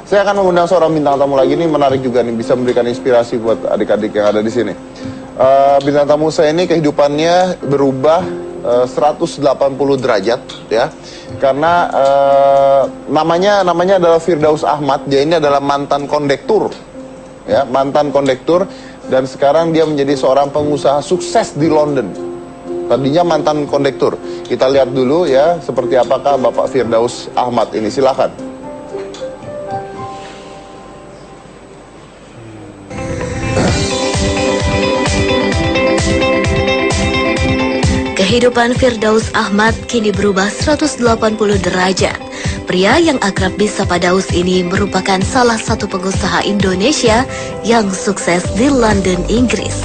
Saya akan mengundang seorang bintang tamu lagi nih, menarik juga nih, bisa memberikan inspirasi buat adik-adik yang ada di sini. Bintang tamu saya ini kehidupannya berubah 180 derajat ya, karena namanya adalah Firdaus Ahmad. Dia ini adalah mantan kondektur ya, mantan kondektur, dan sekarang dia menjadi seorang pengusaha sukses di London. Tadinya mantan kondektur. Kita lihat dulu ya, seperti apakah Bapak Firdaus Ahmad ini. Silakan. Kehidupan Firdaus Ahmad kini berubah 180 derajat. Pria yang akrab disapa Daus ini merupakan salah satu pengusaha Indonesia yang sukses di London, Inggris.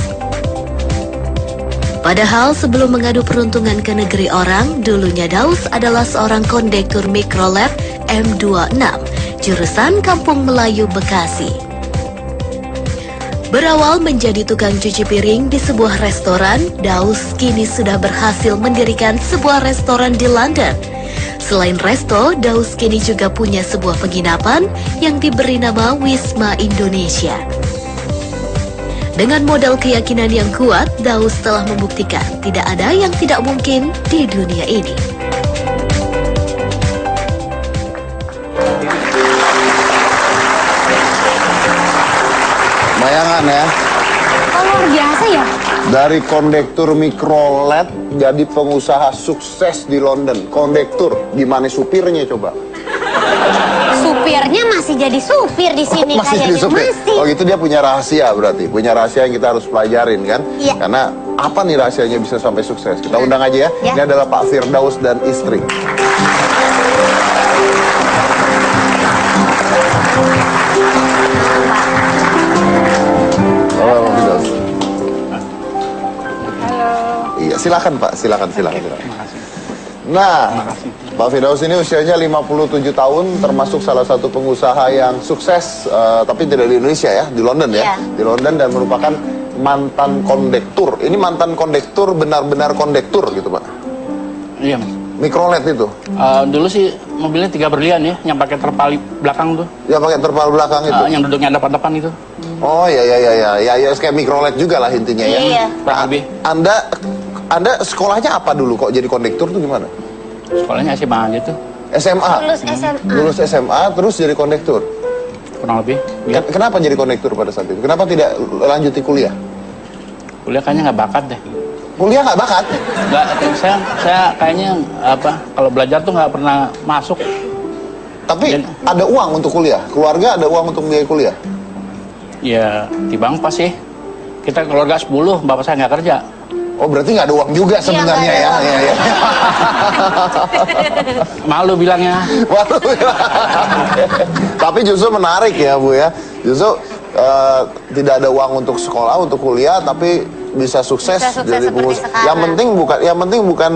Padahal sebelum mengadu peruntungan ke negeri orang, dulunya Daus adalah seorang kondektur Mikrolet M26, jurusan Kampung Melayu, Bekasi. Berawal menjadi tukang cuci piring di sebuah restoran, Daus kini sudah berhasil mendirikan sebuah restoran di London. Selain resto, Daus kini juga punya sebuah penginapan yang diberi nama Wisma Indonesia. Dengan modal keyakinan yang kuat, Daus telah membuktikan tidak ada yang tidak mungkin di dunia ini. Bayangan ya. Oh, luar biasa ya. Dari kondektur Mikrolet jadi pengusaha sukses di London. Kondektur, gimana supirnya coba? Supirnya masih jadi supir di sini Masih jadi kayaknya. supir. Masih. Oh gitu, dia punya rahasia berarti. Punya rahasia yang kita harus pelajarin kan? Iya. Karena apa nih rahasianya bisa sampai sukses? Kita undang aja ya. Ya. Ini adalah Pak Firdaus dan istri. Halo Pak Firdaus. Halo. Iya, silakan Pak, silakan. Terima kasih. Nah, Pak Firdaus ini usianya 57 tahun, termasuk salah satu pengusaha yang sukses, tapi tidak di Indonesia ya, di London ya. Iya. Di London, dan merupakan mantan kondektur. Ini mantan kondektur, benar-benar kondektur gitu Pak. Iya, Mas. Mikrolet itu. Dulu sih mobilnya 3 berlian ya, yang pakai terpal belakang tuh. Ya pakai terpal belakang itu. Yang duduknya depan-depan itu. Oh ya, kayak mikrolet juga lah intinya ya. Iya. Nah, Lebih. Anda sekolahnya apa dulu kok jadi kondektur tuh gimana? Sekolahnya SMA aja tuh, SMA. Lulus SMA. Lulus SMA terus jadi kondektur. kurang lebih. Ya. Kenapa jadi kondektur pada saat itu? Kenapa tidak lanjuti kuliah? Kuliah kayaknya nggak bakat deh. Kuliah nggak bakat? Nggak, saya kayaknya kalau belajar tuh nggak pernah masuk. Tapi Dan- ada uang untuk kuliah? Keluarga ada uang untuk biaya kuliah? Ya, tibang pas sih. Kita keluarga 10, bapak saya nggak kerja. Oh berarti nggak ada uang juga sebenarnya nggak ya? ada Iya. Malu bilangnya. Waduh. Tapi justru menarik ya Bu ya. Justru tidak ada uang untuk sekolah, untuk kuliah, tapi bisa sukses, Bisa sukses jadi seperti pengusaha. sekarang. Yang penting bukan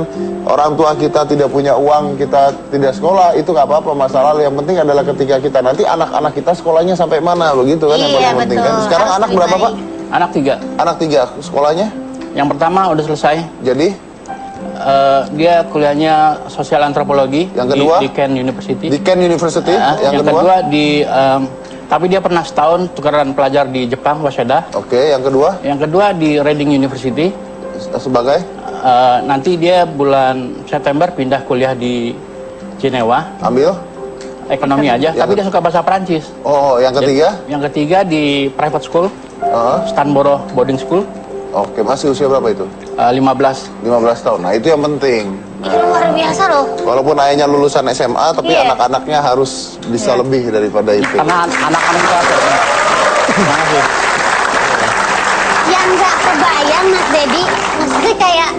orang tua kita tidak punya uang, kita tidak sekolah, itu nggak apa-apa masalah. Yang penting adalah ketika kita nanti anak-anak kita sekolahnya sampai mana, begitu kan yang Iya, paling penting kan. betul. Sekarang Harus anak berapa Pak? dibaik. Anak 3. Anak 3, sekolahnya? Yang pertama udah selesai. Jadi Dia kuliahnya sosial antropologi. Yang kedua? Di Kent University. di Kent University. Yang kedua di tapi dia pernah setahun tukeran pelajar di Jepang, Waseda. Oke, yang kedua Yang kedua di Reading University. sebagai Nanti dia bulan September pindah kuliah di Jenewa, ambil. ekonomi aja. Tapi dia suka bahasa Perancis. Oh, yang ketiga? Yang ketiga di private school, Stanborough Boarding School. Oke, masih usia berapa itu? 15. 15 tahun. Nah, itu yang penting. Ini luar biasa loh. Walaupun ayahnya lulusan SMA, tapi Iya. anak-anaknya harus bisa lebih daripada itu. Karena anak-anak itu ada. Terima kasih. Yang nggak kebayang Mas Dedi, maksudnya kayak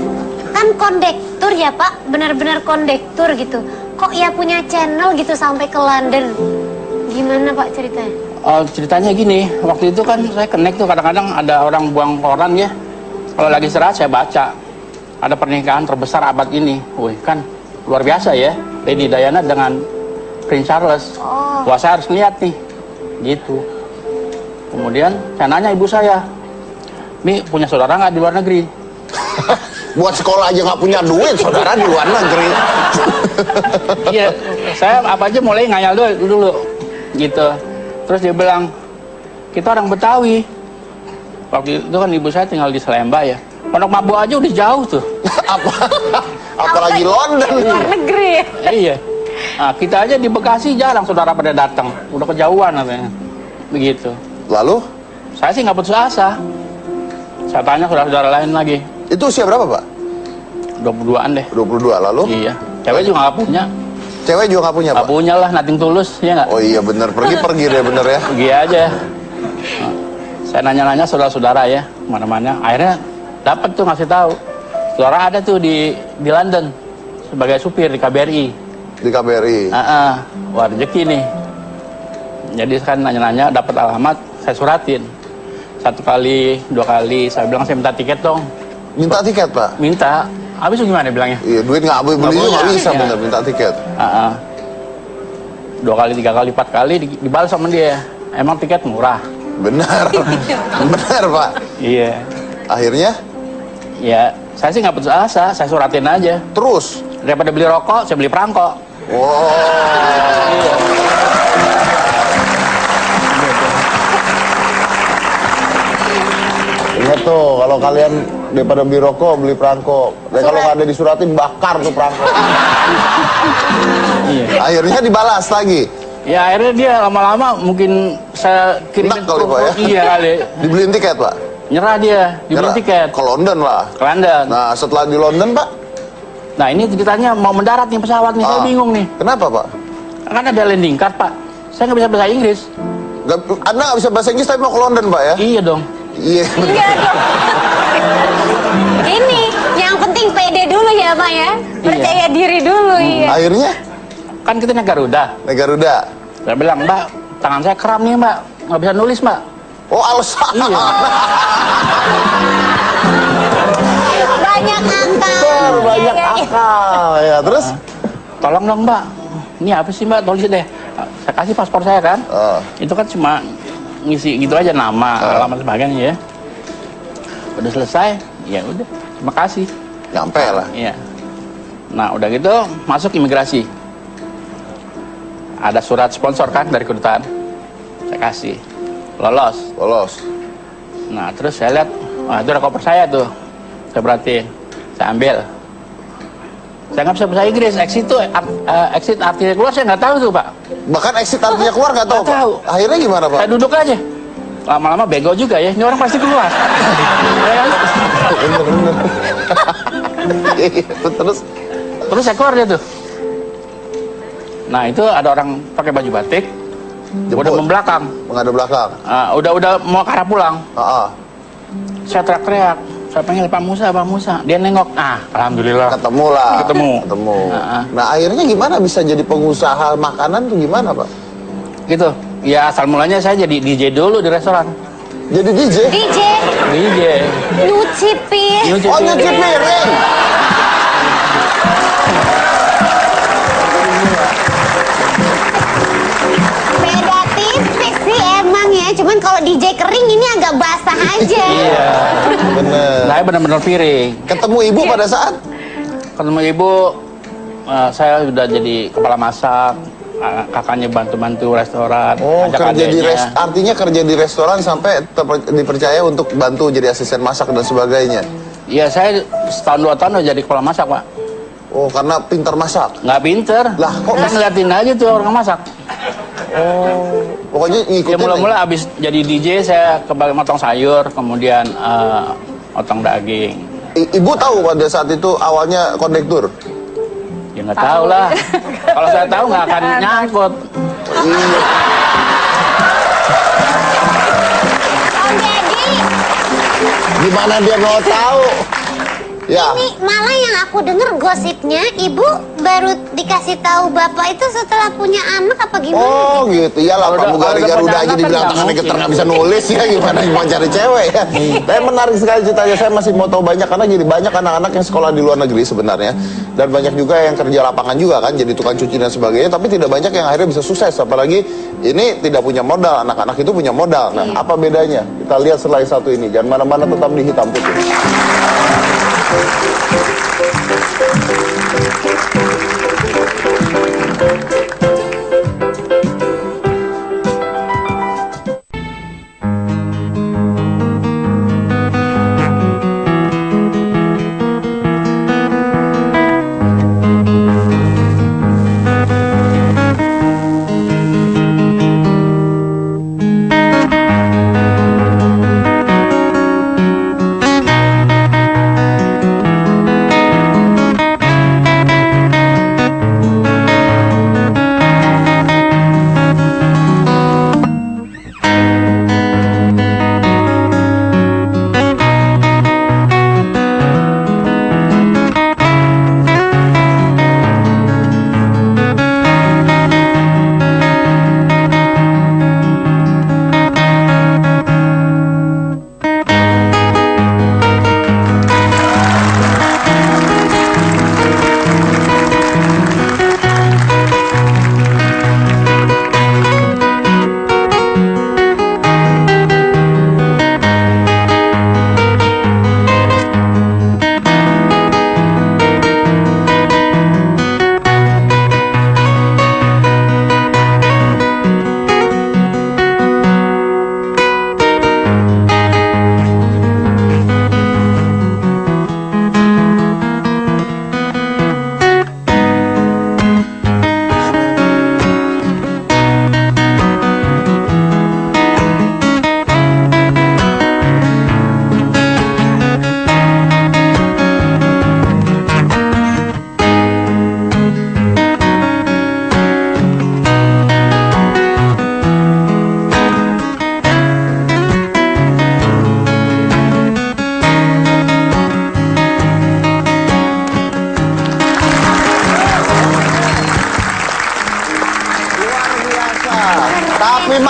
kan kondektur ya Pak, benar-benar kondektur gitu. Kok ya punya channel gitu sampai ke London? Gimana Pak ceritanya? Ceritanya gini, waktu itu kan saya connect tuh kadang-kadang ada orang buang koran ya. Kalau lagi istirahat saya baca. Ada pernikahan terbesar abad ini. Wih, kan luar biasa ya. Lady Diana dengan Prince Charles. Oh. Wah, saya harus lihat nih. Gitu. Kemudian saya nanya ibu saya, Mi punya saudara nggak di luar negeri? Buat sekolah aja nggak punya duit, saudara di luar negeri. Iya, saya apa aja mulai ngayal dulu gitu. Terus dia bilang, kita orang Betawi. Waktu itu kan ibu saya tinggal di Salemba ya. Pondok Mabu aja udah jauh tuh. Apalagi London. Luar negeri. Iya. Nah, kita aja di Bekasi jarang saudara pada datang. Udah kejauhan katanya. Begitu. Lalu? Saya sih nggak putus asa. Saya tanya saudara-saudara lain lagi. Itu usia berapa, Pak? 22-an deh. 22, lalu? Iya. Cewek juga nggak punya. Cewek juga nggak punya, Pak? Nggak punya lah, nothing tulus, ya nggak? Oh iya bener, pergi-pergi deh bener ya. Pergi aja. Nah, saya nanya-nanya saudara-saudara ya, mana-mana. Akhirnya dapat tuh ngasih tahu. Saudara ada tuh di London sebagai supir di KBRI. Di KBRI. Wah rezeki nih. Jadi kan nanya-nanya, dapat alamat, saya suratin. 1 kali, 2 kali, saya bilang saya minta tiket dong. Minta tiket, Pak? Minta. Habis itu gimana bilangnya? Iya, duit nggak beli juga nggak bisa, Iya. bener, minta tiket. 2 kali, 3 kali, 4 kali dibalas sama dia. Emang tiket murah. Bener, bener, Pak. Iya. Akhirnya, Ya, saya sih nggak putus asa, saya suratin aja. terus. Daripada beli rokok, saya beli perangkok. Wow. Ingat tuh, kalau kalian daripada beli rokok, beli perangko. Dan kalau nggak ada disuratin, bakar tuh perangko. Iya. Akhirnya dibalas lagi. Ya akhirnya dia lama-lama mungkin saya kirimin Enak kali, Pak, ya? Iya kali. Dibeliin tiket, Pak? Nyerah dia, dibeli Kira- tiket. Ke London lah. Ke London. Nah, setelah di London, Pak? Nah ini ceritanya mau mendarat nih pesawat nih, saya bingung nih. Kenapa, Pak? Kan ada landing card, Pak. Saya nggak bisa bahasa Inggris. Anda nggak bisa bahasa Inggris tapi mau ke London, Pak ya? Iya dong. Iya. Iya dong. Ini yang penting pede dulu ya Pak ya. Percaya diri dulu iya. Akhirnya Kan kita naik Garuda. naik Garuda. Saya bilang, Mbak, tangan saya kram nih, Mbak. Nggak bisa nulis, Mbak. Oh, alasan. Iya. Banyak akal. Banyak Iya, iya. akal. Ya, terus? Tolong dong, Mbak. Ini apa sih, Mbak? Tulis deh. Saya kasih paspor saya kan. Itu kan cuma ngisi gitu aja nama, alamat sebagainya ya. Udah selesai, ya udah. Terima kasih. Nyampe lah. Iya. Nah, udah gitu masuk imigrasi. Ada surat sponsor kan dari kedutaan. Saya kasih. Lolos. Lolos. Nah, terus saya lihat, wah itu ada koper saya tuh. Saya perhatiin. Saya ambil. Saya nggak bisa bahasa Inggris. Exit artinya keluar saya nggak tahu tuh, Pak. Bahkan exit artinya keluar nggak tahu, Nggak Pak? tahu. Akhirnya gimana, Pak? Saya duduk aja. Lama-lama bego juga ya. Ini orang pasti keluar. Ya kan? Bener-bener. Terus? Terus saya keluar dia tuh. Nah, itu ada orang pakai baju batik. Udah Jemput. membelakang. Menghadap belakang. Udah mau ke arah pulang. Saya teriak-teriak. Saya panggil Pak Musa, Pak Musa. Dia nengok. Alhamdulillah. Ketemu lah. Ketemu. Nah, akhirnya gimana bisa jadi pengusaha makanan tuh gimana, Pak? Gitu. Ya asal mulanya saya jadi DJ dulu di restoran. Jadi DJ? DJ DJ. nyuci piring. Nyuci Oh, nyuci piring. Beda tipis sih emang ya. Cuman kalau DJ kering ini agak basah aja. Iya. Bener. Saya benar-benar piring. Ketemu ibu pada saat? Ketemu ibu, saya sudah jadi kepala masak. Kakaknya bantu-bantu restoran. Oh, ajak kerja di adeknya. artinya kerja di restoran sampai dipercaya untuk bantu jadi asisten masak dan sebagainya. Iya, saya setahun 2 tahun udah jadi kepala masak, Pak. Oh, karena pintar masak. Nggak pinter. Lah, kok saya bisa? ngeliatin aja tuh orang masak. Oh, pokoknya Ya ngikutin. mula-mula abis jadi DJ saya kembali motong sayur, kemudian motong daging. Ibu tahu pada saat itu awalnya kondektur. Ya nggak tahu lah. Kalau saya tahu nggak akan nyangkut. Iya. Oh jadi Gimana dia mau tahu? Ya. ini malah yang aku denger gosipnya ibu baru dikasih tahu bapak itu setelah punya anak apa gimana? Oh gitu, iyalah Kalau pramugari udah Garuda punya aja anak dibilang kan tangannya nggak getar nggak mungkin. bisa nulis ya gimana mau cari cewek ya. Tapi menarik sekali ceritanya, saya masih mau tahu banyak karena gini banyak anak-anak yang sekolah di luar negeri sebenarnya dan banyak juga yang kerja lapangan juga kan jadi tukang cuci dan sebagainya tapi tidak banyak yang akhirnya bisa sukses apalagi ini tidak punya modal anak-anak itu punya modal. Nah apa bedanya? Kita lihat setelah satu ini jangan mana-mana tetap di hitam putih.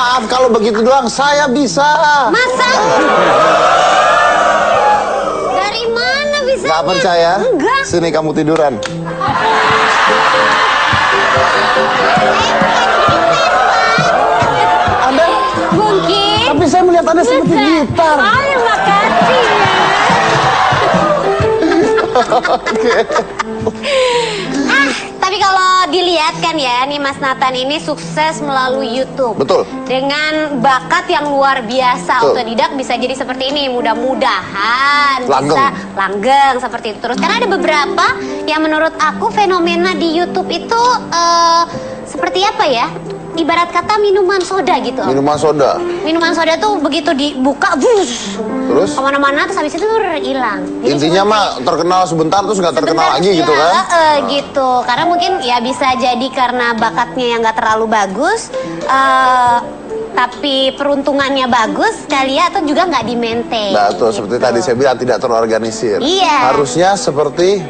Maaf kalau begitu doang, saya bisa. Masa? Dari mana bisa? Gak percaya? Enggak. Sini kamu tiduran. Anda, Mungkin. tapi saya melihat Anda seperti gitar. Oh, makasih ya. Tapi kalau dilihat kan ya, nih Mas Nathan ini sukses melalui YouTube. Betul. Dengan bakat yang luar biasa, Betul. autodidak bisa jadi seperti ini. Mudah-mudahan Langgeng. bisa langgeng seperti itu terus. Karena ada beberapa yang menurut aku fenomena di YouTube itu seperti apa ya? Ibarat kata minuman soda gitu. Minuman soda. Minuman soda tuh begitu dibuka, bus, Terus? kemana-mana terus habis itu hilang. Jadi Intinya mah terkenal sebentar terus nggak terkenal sebentar lagi terus gitu hilang. kan? Gitu. Karena mungkin ya bisa jadi karena bakatnya yang nggak terlalu bagus, tapi peruntungannya bagus kali ya, atau juga nggak di-maintain. Betul, seperti tadi saya bilang tidak terorganisir. Iya. Harusnya seperti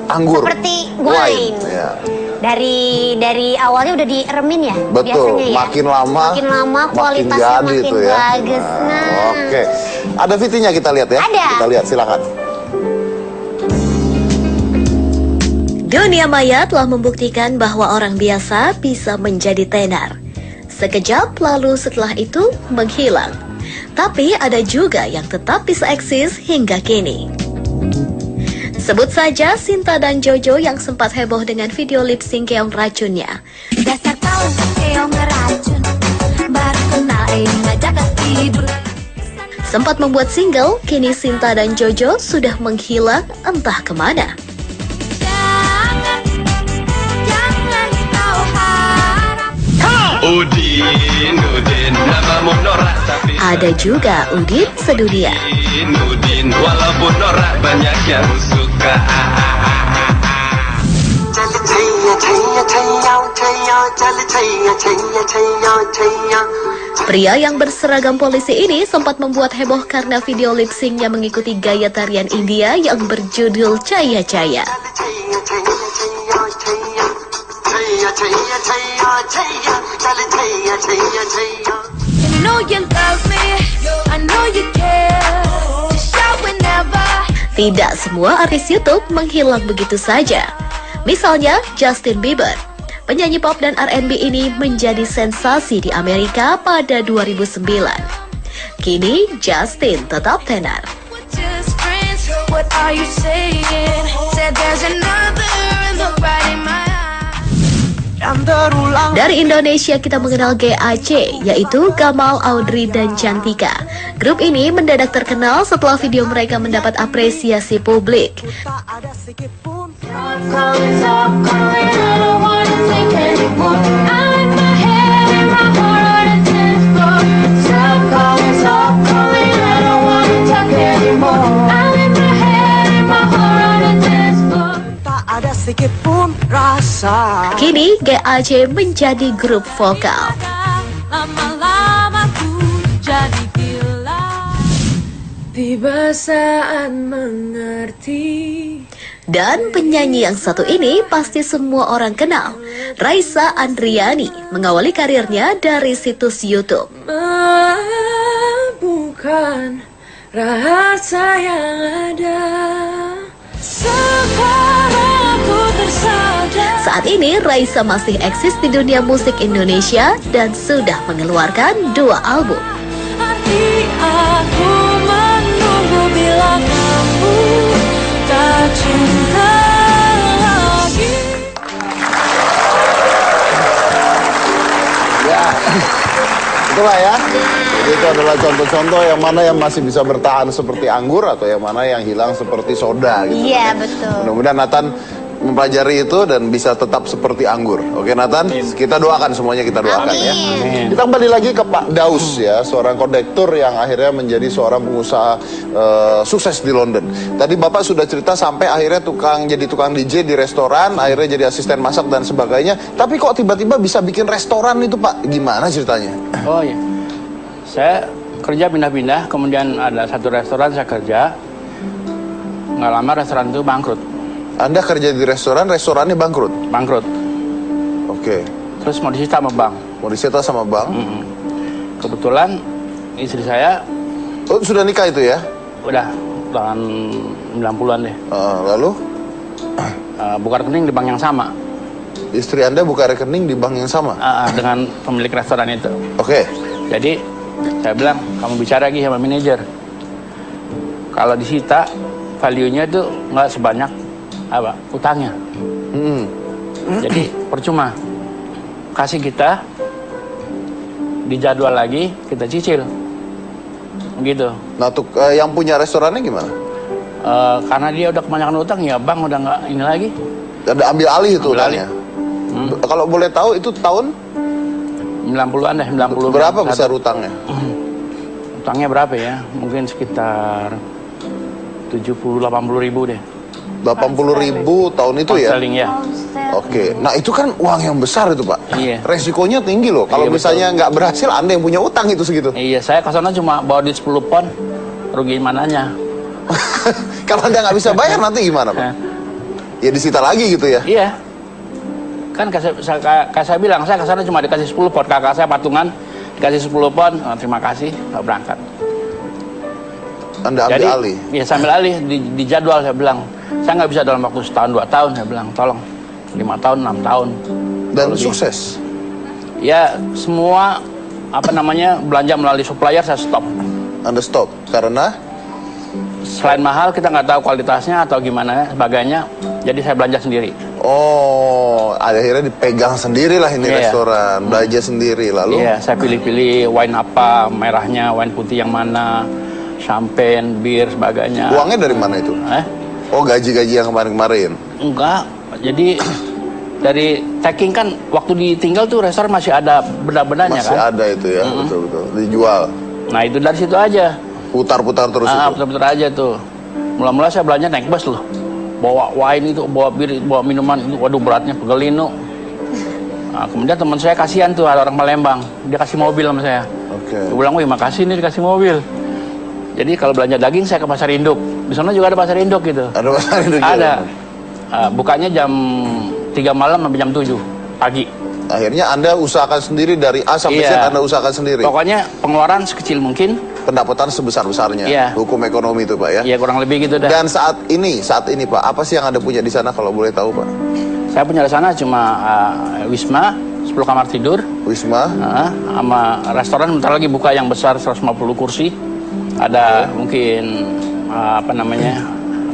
anggur. Seperti wine. Ya. Dari awalnya udah diremin ya. Betul, biasanya ya? makin lama kualitasnya jadi makin itu ya. bagus. Nah. Oke, ada VT-nya kita lihat ya. Ada. Kita lihat, silakan. Dunia maya telah membuktikan bahwa orang biasa bisa menjadi tenar. Sekejap lalu setelah itu menghilang. Tapi ada juga yang tetap bisa eksis hingga kini. Sebut saja Sinta dan Jojo yang sempat heboh dengan video lip sync keong racunnya. Dasar kau keong racun, baru kenal ngajak tidur. Sempat membuat single, kini Sinta dan Jojo sudah menghilang entah kemana. Jangan kau harap. Udin, namamu norak tapi Ada juga Udin sedunia. Udin, walaupun norak banyak yang suka. Pria yang berseragam polisi ini sempat membuat heboh karena video lip sync-nya mengikuti gaya tarian India yang berjudul Chaya Chaya. I know you love me, I know you care. Just shout whenever. Tidak semua artis YouTube menghilang begitu saja. Misalnya Justin Bieber. Penyanyi pop dan R&B ini menjadi sensasi di Amerika pada 2009. Kini Justin tetap tenar. We're just friends. What are you saying? Said there's another look right in my eyes. Dari Indonesia kita mengenal GAC, yaitu Gamal, Audrey, dan Cantika. Grup ini mendadak terkenal setelah video mereka mendapat apresiasi publik. Kini GAC menjadi grup vokal. Lama-lama ku jadi gila. Tiba saat mengerti. Dan penyanyi yang satu ini pasti semua orang kenal. Raisa Andriani mengawali karirnya dari situs YouTube. Bukan rasa yang ada. Sekarang aku tersadar. Saat ini Raisa masih eksis di dunia musik Indonesia dan sudah mengeluarkan 2 album. Hati aku menunggu bila kamu tak cinta lagi. Ya, itulah ya. Jadi itu adalah contoh-contoh yang mana yang masih bisa bertahan seperti anggur atau yang mana yang hilang seperti soda gitu. Iya, kan ya. betul. Mudah-mudahan Nathan mempelajari itu dan bisa tetap seperti anggur. Oke Nathan, kita doakan semuanya, kita doakan ya. Amin. Kita kembali lagi ke Pak Daus ya, seorang kondektur yang akhirnya menjadi seorang pengusaha sukses di London. Tadi Bapak sudah cerita sampai akhirnya jadi tukang DJ di restoran, akhirnya jadi asisten masak dan sebagainya. Tapi kok tiba-tiba bisa bikin restoran itu Pak? Gimana ceritanya? Oh iya, saya kerja pindah-pindah, kemudian ada satu restoran saya kerja. Nggak lama restoran itu bangkrut. Anda kerja di restoran, restorannya bangkrut? Bangkrut. Oke. Terus mau disita sama bank. Mau disita sama bank? kebetulan istri saya Oh, sudah nikah itu ya? udah tahun 90-an deh. Lalu Buka rekening di bank yang sama istri Anda buka rekening di bank yang sama? dengan pemilik restoran itu. Oke. Jadi saya bilang, kamu bicara lagi sama manajer. Kalau disita, value-nya itu nggak sebanyak apa utangnya. Jadi percuma. Kasih kita, dijadwal lagi, kita cicil. Gitu. Nah, untuk yang punya restorannya gimana? Karena dia udah kebanyakan utang, ya bank udah nggak ini lagi. Ada ambil alih itu Ambil utangnya? Kalau boleh tahu itu tahun 90-an deh, 90. berapa besar utangnya? Utangnya berapa ya? Mungkin sekitar 70-80 ribu deh. 80.000 tahun itu ya? Sterling ya. Oke. Nah, itu kan uang yang besar itu, Pak. Iya. Resikonya tinggi loh. Kalau Iya, misalnya nggak berhasil, Anda yang punya utang itu segitu. Iya, saya ke sana cuma bawa duit 10 pon. Rugi mananya? Kalau Anda nggak bisa bayar nanti gimana, Pak? Ya disita lagi gitu ya? Iya. Kan kayak saya bilang, saya ke sana cuma dikasih 10 pon. Kakak saya patungan dikasih 10 pon. Oh, terima kasih, nggak berangkat. Anda ambil Jadi, alih? ya saya ambil alih di jadwal. Saya bilang, saya nggak bisa dalam waktu setahun 2 tahun. Saya bilang, tolong 5 tahun 6 tahun. Dan Lebih. sukses? Ya semua belanja melalui supplier saya stop. Anda stop? Karena? Selain mahal, kita nggak tahu kualitasnya atau gimana sebagainya. Jadi saya belanja sendiri. Oh, akhirnya dipegang sendiri lah ini Iya. restoran, belanja sendiri. Lalu? Iya, saya pilih-pilih wine apa, merahnya, wine putih yang mana, champagne, bir, sebagainya. Uangnya dari mana itu? Oh, gaji-gaji yang kemarin-kemarin? Enggak, jadi dari taking kan waktu ditinggal tuh restoran masih ada benda-bendanya Masih kan. ada itu ya, betul-betul. Dijual? Nah itu dari situ aja. Putar-putar terus itu? Putar-putar aja tuh. Mula-mula saya belanja naik bus loh. Bawa wine itu, bawa bir, bawa minuman itu, waduh beratnya pegelino. Nah, kemudian teman saya kasihan tuh, ada orang Palembang, dia kasih mobil sama saya. Oke. Dia bilang, wih makasih nih dikasih mobil. Jadi kalau belanja daging saya ke pasar induk. Di sana juga ada pasar induk gitu. Ada pasar induk juga? Ada. Bukanya jam 3 malam sampai jam 7 pagi. Akhirnya Anda usahakan sendiri dari A sampai Z, Iya. Anda usahakan sendiri? Pokoknya pengeluaran sekecil mungkin. Pendapatan sebesar-besarnya? Iya. Hukum ekonomi itu, Pak ya? Ya kurang lebih gitu dah. Dan saat ini Pak, apa sih yang Anda punya di sana kalau boleh tahu, Pak? Saya punya di sana cuma Wisma, 10 kamar tidur. Wisma? Sama restoran bentar lagi buka yang besar 150 kursi. Ada mungkin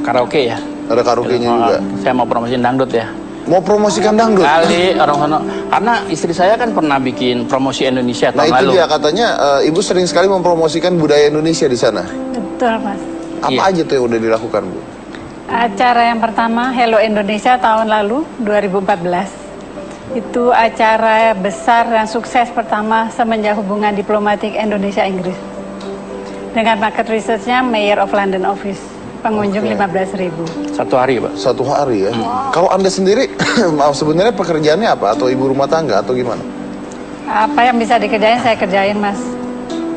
karaoke ya. Ada karaoke-nya juga? Saya mau promosiin dangdut ya. Mau promosikan dangdut? Kali orang sana. Karena istri saya kan pernah bikin promosi Indonesia Nah tahun itu lalu. dia katanya Ibu sering sekali mempromosikan budaya Indonesia di sana. Betul, Mas. Apa Iya. aja tuh yang udah dilakukan, Bu? Acara yang pertama Hello Indonesia tahun lalu 2014. Itu acara besar dan sukses pertama semenjak hubungan diplomatik Indonesia-Inggris. Dengan market research-nya Mayor of London Office. Pengunjung 15.000. Satu hari, Pak. Satu hari ya. Kalau Anda sendiri, maaf sebenarnya pekerjaannya apa? Atau ibu rumah tangga atau gimana? Apa yang bisa dikerjain saya kerjain, Mas.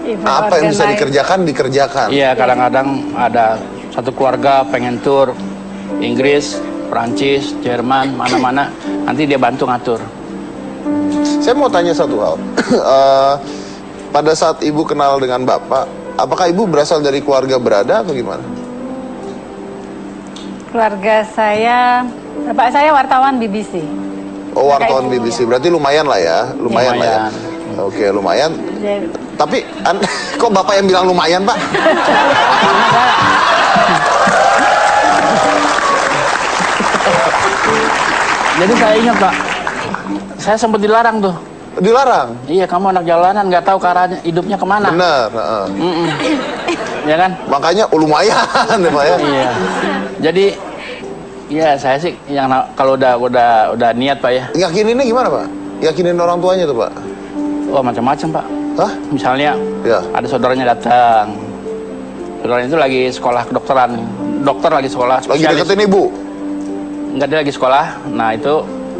Event Apa yang bisa organize. dikerjakan? Iya, kadang-kadang ada satu keluarga pengen tur Inggris, Prancis, Jerman, mana-mana. Nanti dia bantu ngatur. Saya mau tanya satu hal. Pada saat Ibu kenal dengan Bapak, apakah Ibu berasal dari keluarga berada atau gimana? Keluarga saya, bapak saya wartawan BBC. Oh, wartawan Kakak ibunya. BBC. Berarti lumayan lah ya. Lumayan lah ya. Oke, lumayan. Jadi, Tapi kok Bapak yang bilang lumayan, Pak? Jadi saya ingat, Pak, saya sempat dilarang tuh. Dilarang? Iya, kamu anak jalanan, nggak tahu ke arah hidupnya kemana. Benar. Ya kan? Makanya lumayan ya, Pak ya. Iya. Jadi, ya saya sih yang kalau udah niat, Pak ya. Yakininnya gimana, Pak? Yakinin orang tuanya tuh, Pak? Oh, macam-macam, Pak. Hah? Misalnya, Ya. ada saudaranya datang. Saudaranya itu lagi sekolah kedokteran. Dokter lagi sekolah Lagi spesialis. deketin Ibu? Enggak, dia lagi sekolah. Nah, itu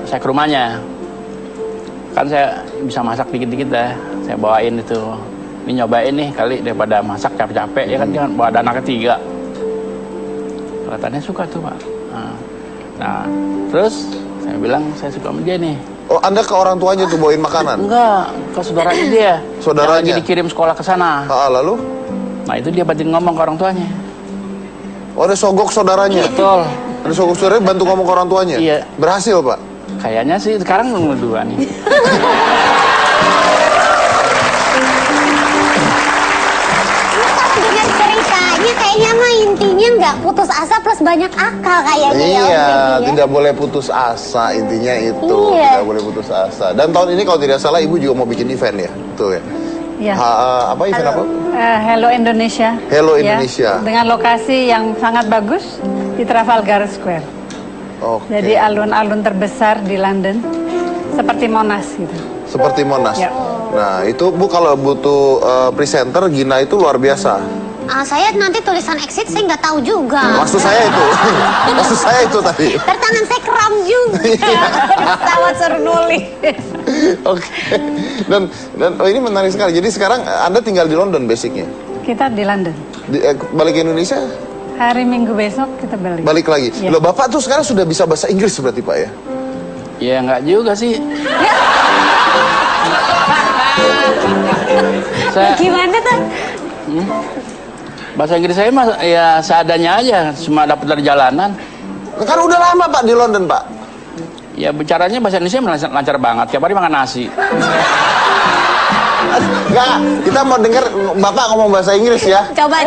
saya ke rumahnya. Kan saya bisa masak dikit-dikit dah. Saya bawain itu. Ini nyobain nih kali daripada masak capek-capek. Ya kan, jangan bawa ada anak ketiga. Kelihatannya suka tuh, Pak. Nah, terus saya bilang saya suka sama dia nih. Oh, Anda ke orang tuanya tuh bawain makanan? Enggak, ke saudaranya dia. Saudaranya? Yang lagi dikirim sekolah ke sana. Lalu? Nah itu dia bantuin ngomong ke orang tuanya. Oh, ada sogok saudaranya? Betul. Ada sogok saudaranya bantu ngomong ke orang tuanya? Iya. Berhasil, Pak? Kayaknya sih sekarang nomor 2 nih. Dengar ceritanya kayaknya mah intinya nggak putus asa plus banyak akal kayaknya ya Om Iya, Deddy ya. tidak boleh putus asa, intinya itu. Iya. Tidak boleh putus asa. Dan tahun ini kalau tidak salah Ibu juga mau bikin event ya? Betul ya? Ya. Apa event apa? Hello Indonesia. Hello Ya, Indonesia. dengan lokasi yang sangat bagus di Trafalgar Square. Oke. Jadi alun-alun terbesar di London, seperti Monas gitu. Seperti Monas. Ya. Nah, itu Bu kalau butuh presenter, Gina itu luar biasa. Saya nanti tulisan exit saya nggak tahu juga. Maksud saya itu. Maksud saya itu tadi. Tangan saya kram juga. Pesawat suruh nulis. Oke. Dan ini menarik sekali. Jadi sekarang Anda tinggal di London basicnya. Kita di London. Balik ke Indonesia? Hari Minggu besok kita balik. Balik lagi. Ya. Loh, Bapak tuh sekarang sudah bisa bahasa Inggris berarti, Pak ya? Ya nggak juga sih. Saya Gimana tuh? bahasa Inggris saya mah ya seadanya aja, cuma dapat dari jalanan. Kan udah lama Pak di London, Pak. Ya bicaranya bahasa Indonesia lancar banget, tiap hari makan nasi. Enggak, kita mau dengar Bapak ngomong bahasa Inggris ya. Coba.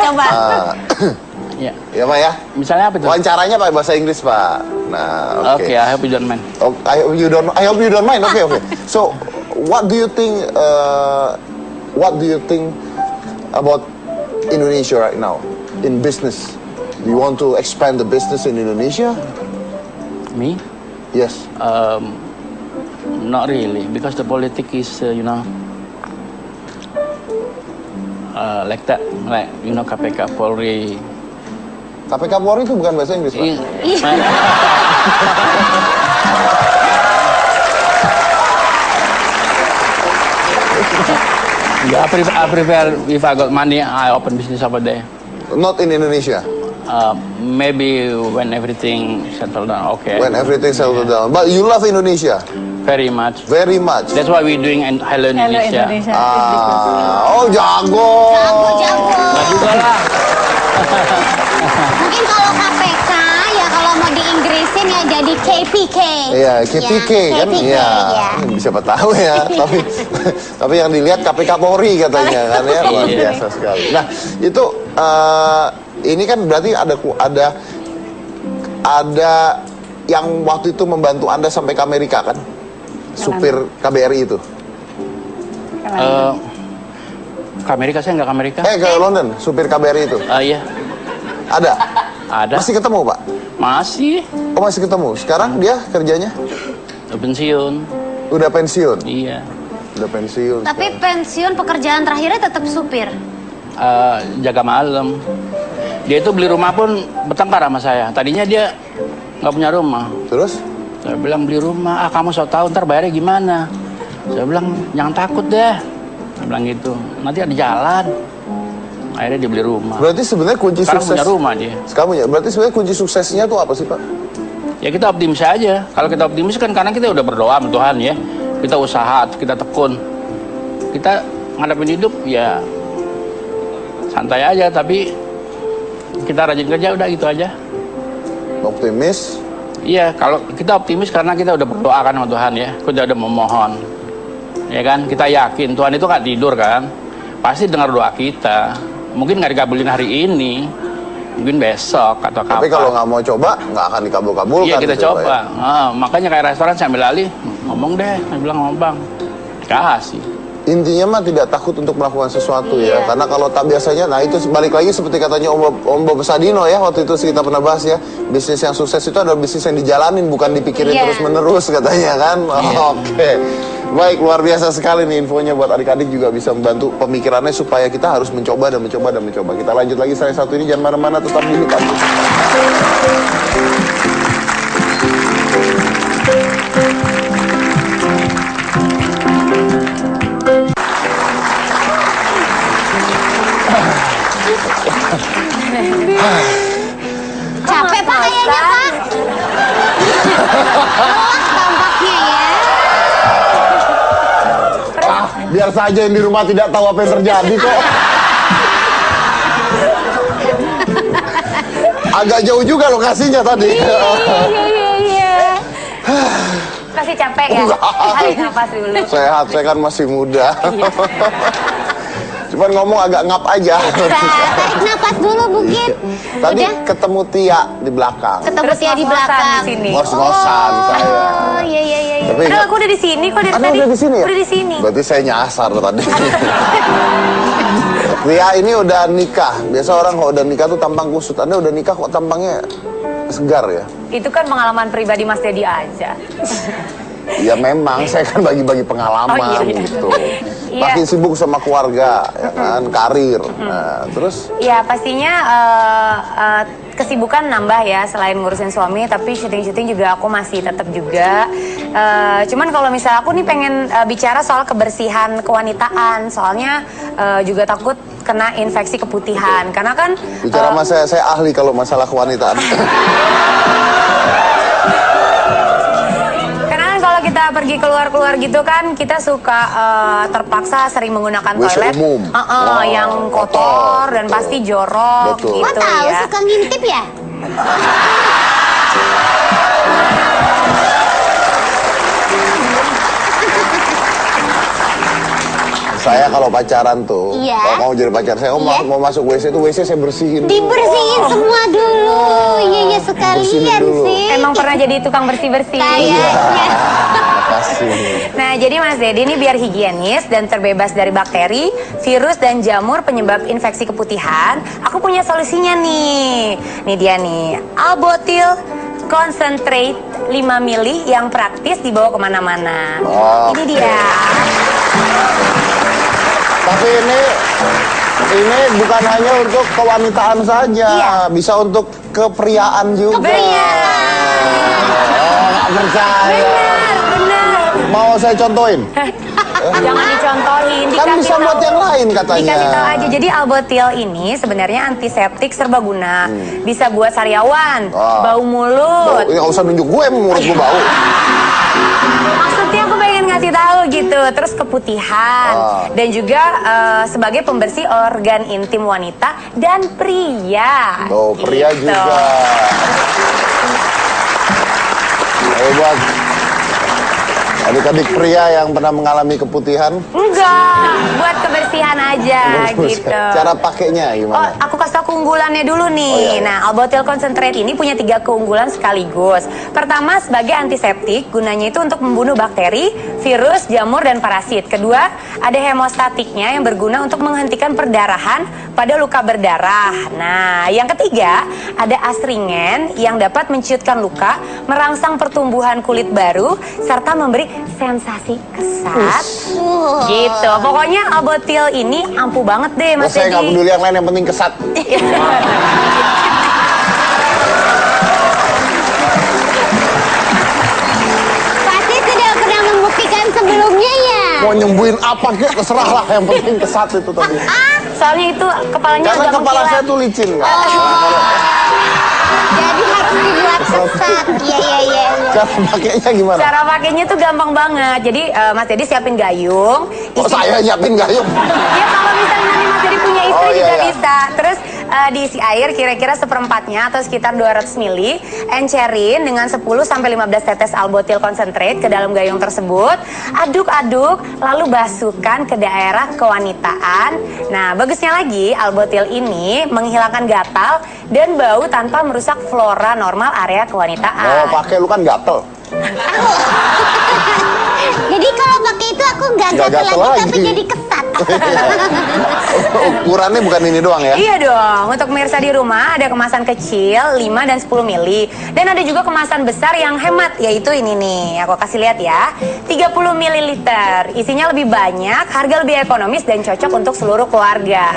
Ya, Ya Pak ya. misalnya apa itu? Wawancaranya Pak bahasa Inggris, Pak. Nah, Oke, I hope you don't mind. Oh, I hope you don't mind. Okay. So, what do you think about Indonesia right now in business? Do you want to expand the business in Indonesia? Me? Yes. Not really, because the politics is, like that, like KPK, Polri. KPK Polri itu bukan bahasa Inggris, Pak. Yeah, I prefer if I got money, I open business over there. Not in Indonesia. Maybe when everything settled down, okay. When everything settled down. But you love Indonesia Very much. very much. That's why we're doing Hello Hello Indonesia. Indonesia. Oh, jago. Jago. Nah, juga lah. Mungkin kalau KPK ya kalau mau di Inggrisin ya jadi KPK. Iya, KPK kan? KPK, Iya. ya. Siapa tahu ya. tapi yang dilihat KPK Polri katanya kan ya, luar biasa sekali. Nah, itu ini kan berarti ada yang waktu itu membantu Anda sampai ke Amerika kan? Supir KBRI itu. Ke Amerika, saya nggak ke Amerika. Ke London, supir KBRI itu. Iya, Ada? ada. Masih ketemu, Pak? Masih. Oh, masih ketemu. Sekarang dia kerjanya Udah pensiun. udah pensiun. Iya. Udah pensiun. Tapi pensiun pekerjaan terakhirnya tetap supir. Jaga malam. Dia itu beli rumah pun bertengkar sama saya. Tadinya dia nggak punya rumah. Terus? Saya bilang beli rumah, kamu so tahu ntar bayarnya gimana? Saya bilang jangan takut deh. Saya bilang gitu, nanti ada jalan. Akhirnya dia beli rumah. Berarti sebenarnya kunci Sekarang sukses. punya rumah dia. Sekarang punya. Berarti sebenarnya kunci suksesnya tuh apa sih, Pak? Ya kita optimis aja. Kalau kita optimis kan karena kita udah berdoa sama Tuhan ya. Kita usaha, kita tekun. Kita ngadepin hidup ya santai aja, tapi kita rajin kerja udah gitu aja. Optimis. Iya, kalau kita optimis karena kita udah berdoa kan sama Tuhan ya. Kita udah memohon. Ya kan, kita yakin Tuhan itu nggak tidur kan. Pasti dengar doa kita. Mungkin nggak dikabulin hari ini, mungkin besok atau kapan. Tapi kalau nggak mau coba, nggak akan dikabul-kabulkan. Iya kita gitu, Pak, coba. ya. Makanya kayak restoran saya ambil alih, ngomong deh, saya bilang ngomong bang, kasih. Intinya mah tidak takut untuk melakukan sesuatu ya. Karena kalau tak biasanya, nah itu balik lagi seperti katanya Om Bob Sadino ya, waktu itu kita pernah bahas ya, bisnis yang sukses itu adalah bisnis yang dijalanin, bukan dipikirin Iya. terus-menerus katanya kan. Oke. Baik, luar biasa sekali nih infonya buat adik-adik juga bisa membantu pemikirannya supaya kita harus mencoba dan mencoba dan mencoba. Kita lanjut lagi seri satu ini, jangan mana-mana, tetap di Hitam. Capek Pak kayaknya Pak. Lelah tampaknya ya. Biar saja yang di rumah tidak tahu apa yang terjadi kok. Agak jauh juga lokasinya tadi. Iya. Masih capek ya? Tarik nafas dulu. Sehat, saya kan masih muda. Cuman ngomong agak ngap aja. Tarik napas dulu Bukit. Tadi Udah ketemu Tia di belakang. ketemu Tia di belakang. Di sini. Ngos-ngosan saya. Oh iya. Tapi Padahal aku udah di sini kok dari Anda tadi. udah di sini ya? Udah di sini. Berarti saya nyasar tadi. Tia ini udah nikah. Biasa orang kalau udah nikah tuh tampang kusut. Anda udah nikah kok tampangnya segar ya? Itu kan pengalaman pribadi Mas Dedi aja. Ya memang saya kan bagi-bagi pengalaman Oh, iya. gitu. Iya. Makin sibuk sama keluarga, ya kan, karir. Nah, terus Ya pastinya kesibukan nambah ya selain ngurusin suami, tapi syuting-syuting juga aku masih tetap juga. Cuman kalau misalnya aku nih pengen bicara soal kebersihan kewanitaan, soalnya juga takut kena infeksi keputihan. Karena kan bicara sama saya ahli kalau masalah kewanitaan. kalau kita pergi keluar-keluar gitu kan, kita suka terpaksa sering menggunakan WC toilet umum. yang kotor dan pasti jorok Betul. Kok gitu tahu ya. suka ngintip ya? Saya kalau pacaran tuh, Iya. kalau mau jadi pacar saya, mau masuk WC tuh WC saya bersihin. Dibersihin semua dulu. Iya sekalian Bersihin dulu. sih. Emang pernah jadi tukang bersih-bersih. Kayaknya. Makasih. Nah, jadi Mas Dedi ini biar higienis dan terbebas dari bakteri, virus dan jamur penyebab infeksi keputihan, aku punya solusinya nih. Nih dia nih, Albotil Concentrate 5 mili yang praktis dibawa kemana-mana. Oh, Ini dia. Tapi ini bukan hanya untuk kewanitaan saja, Iya. bisa untuk kepriaan juga. Kepriaan. Oh, nggak percaya. Benar. Mau saya contohin? Jangan dicontohin, Kan bisa tahu. buat yang lain katanya. Dikasih tahu aja. Jadi Albotil ini sebenarnya antiseptik serbaguna. Bisa buat sariawan, Ah. bau mulut. Ini nggak usah nunjuk gue, mulut gue bau. Maksudnya aku pengen ngasih tahu gitu. Terus keputihan dan juga sebagai pembersih organ intim wanita dan pria. Oh, pria Gitu. juga. Buat adik-adik pria yang pernah mengalami keputihan. Enggak, buat kebersihan aja gitu. Cara pakainya Oh, gimana? aku kasih tau keunggulannya dulu nih. Oh, iya. Nah, Albotil Concentrate ini punya 3 keunggulan sekaligus. Pertama, sebagai antiseptik, gunanya itu untuk membunuh bakteri, virus, jamur, dan parasit. Kedua, ada hemostatiknya yang berguna untuk menghentikan perdarahan pada luka berdarah. Nah, yang ketiga, ada astringen yang dapat menciutkan luka, merangsang pertumbuhan kulit baru, serta memberi sensasi kesat. Gitu. Pokoknya Albotil ini ampuh banget deh, Mas Saya nggak Dedi. peduli yang lain, yang penting kesat. Pasti sudah pernah membuktikan sebelumnya ya. Mau nyembuhin apa kek, terserah lah. Yang penting kesat itu tadi. Soalnya itu kepalanya Karena agak kepala mengkilap. saya tuh licin nggak? Jadi harus dibuat kesat. Iya. Cara pakainya gimana? Cara pakainya tuh gampang banget. Jadi Mas Dedi siapin gayung. Kok saya nyiapin gayung? Ya kalau misalnya nanti Mas Dedi punya istri Oh, iya, juga iya. bisa. Terus diisi air kira-kira seperempatnya atau sekitar 200 ml. Encerin dengan 10-15 tetes Albotil Concentrate ke dalam gayung tersebut. Aduk-aduk lalu basuhkan ke daerah kewanitaan. Nah, bagusnya lagi Albotil ini menghilangkan gatal dan bau tanpa merusak flora normal area kewanitaan. Oh, pakai lu kan gatel. Jadi kalau pakai itu aku nggak Nggak gatel gatel lagi, lagi. tapi jadi kesat. Ukurannya bukan ini doang ya? Iya dong, untuk pemirsa di rumah ada kemasan kecil 5 dan 10 mili. Dan ada juga kemasan besar yang hemat, yaitu ini nih. Aku kasih lihat ya, 30 ml. Isinya lebih banyak, harga lebih ekonomis dan cocok untuk seluruh keluarga.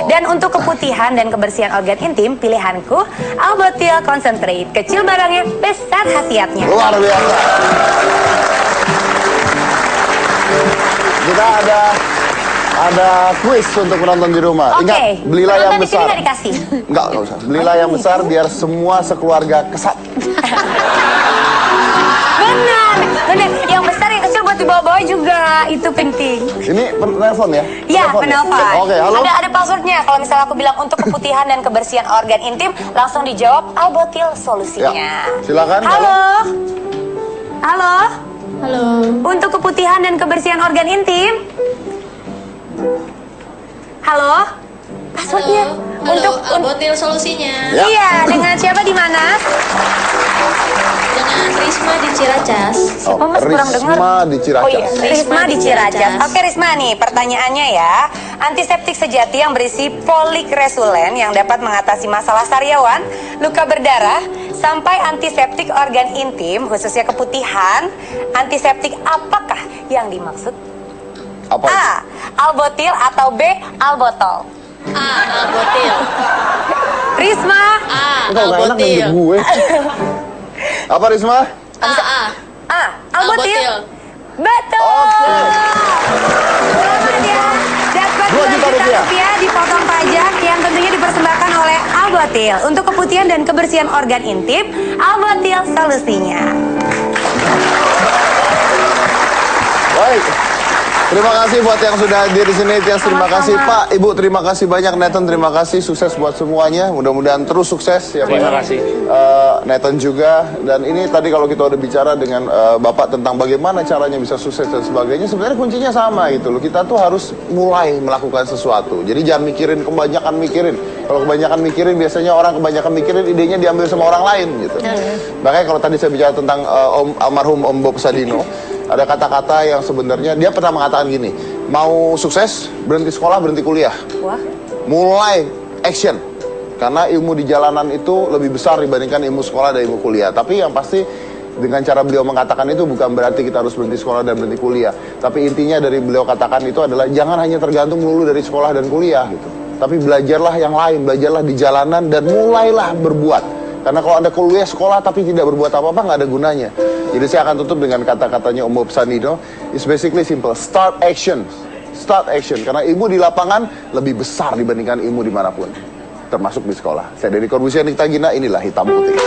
Dan untuk keputihan dan kebersihan organ intim, pilihanku Albotil Concentrate. Kecil barangnya, besar khasiatnya. Luar biasa. Kita ada kuis untuk penonton di rumah. Oke, Ingat, belilah yang penonton di sini besar. nggak dikasih? Nggak usah. Belilah yang besar biar semua sekeluarga kesat. Benar. Yang besar yang kecil buat di bawah-bawah juga, itu penting. Ini penelpon ya? Iya, penelpon. Oke, halo. Ada passwordnya. Kalau misalnya aku bilang untuk keputihan dan kebersihan organ intim, langsung dijawab Albotil solusinya. Ya, silakan. Halo. Halo. Halo. Untuk keputihan dan kebersihan organ intim. Halo. Passwordnya. Untuk Albotil solusinya. Ya. Iya, dengan siapa di mana? Dengan Risma di Ciracas. Oh, Mas kurang dengar. Risma di Ciracas. Oh iya, Risma di Ciracas. Oke Risma nih, pertanyaannya ya. Antiseptik sejati yang berisi folik resulen yang dapat mengatasi masalah sariawan, luka berdarah, sampai antiseptik organ intim, khususnya keputihan. Antiseptik apakah yang dimaksud? Apa? A. Albotil atau B. Albotol? A. Albotil. Risma. A. Kok gak enak nunjuk gue? Apa Risma? A. A. Albotil. Betul. Oke. Selamat ya. Dapat 2 juta rupiah. dipotong pajak yang tentunya dipersembahkan oleh Albotil. Untuk keputihan dan kebersihan organ intim, Albotil solusinya. Baik. Terima kasih buat yang sudah hadir di sini. Tias, terima kasih Pak, Ibu, terima kasih banyak. Nathan, terima kasih. Sukses buat semuanya. Mudah-mudahan terus sukses ya Pak. Terima kasih. Nathan juga. Dan ini tadi kalau kita udah bicara dengan Bapak tentang bagaimana caranya bisa sukses dan sebagainya, sebenarnya kuncinya sama gitu loh. Kita tuh harus mulai melakukan sesuatu. Jadi jangan kebanyakan mikirin. Kalau kebanyakan mikirin, biasanya orang kebanyakan mikirin, idenya diambil sama orang lain gitu. Makanya kalau tadi saya bicara tentang almarhum Om Bob Sadino, ada kata-kata yang sebenarnya dia pernah mengatakan gini, mau sukses berhenti sekolah, berhenti kuliah. Wah. Mulai action. Karena ilmu di jalanan itu lebih besar dibandingkan ilmu sekolah dan ilmu kuliah. Tapi yang pasti dengan cara beliau mengatakan itu bukan berarti kita harus berhenti sekolah dan berhenti kuliah. Tapi intinya dari beliau katakan itu adalah jangan hanya tergantung melulu dari sekolah dan kuliah gitu. Tapi belajarlah yang lain, belajarlah di jalanan dan mulailah berbuat. Karena kalau Anda kuliah sekolah tapi tidak berbuat apa-apa, nggak ada gunanya. Jadi saya akan tutup dengan kata-katanya Om Bob Sadino. It's basically simple. Start action. Start action. Karena ilmu di lapangan lebih besar dibandingkan ilmu dimanapun. Termasuk di sekolah. Saya Deddy Corbuzier, Nikita Gina, inilah Hitam Putih.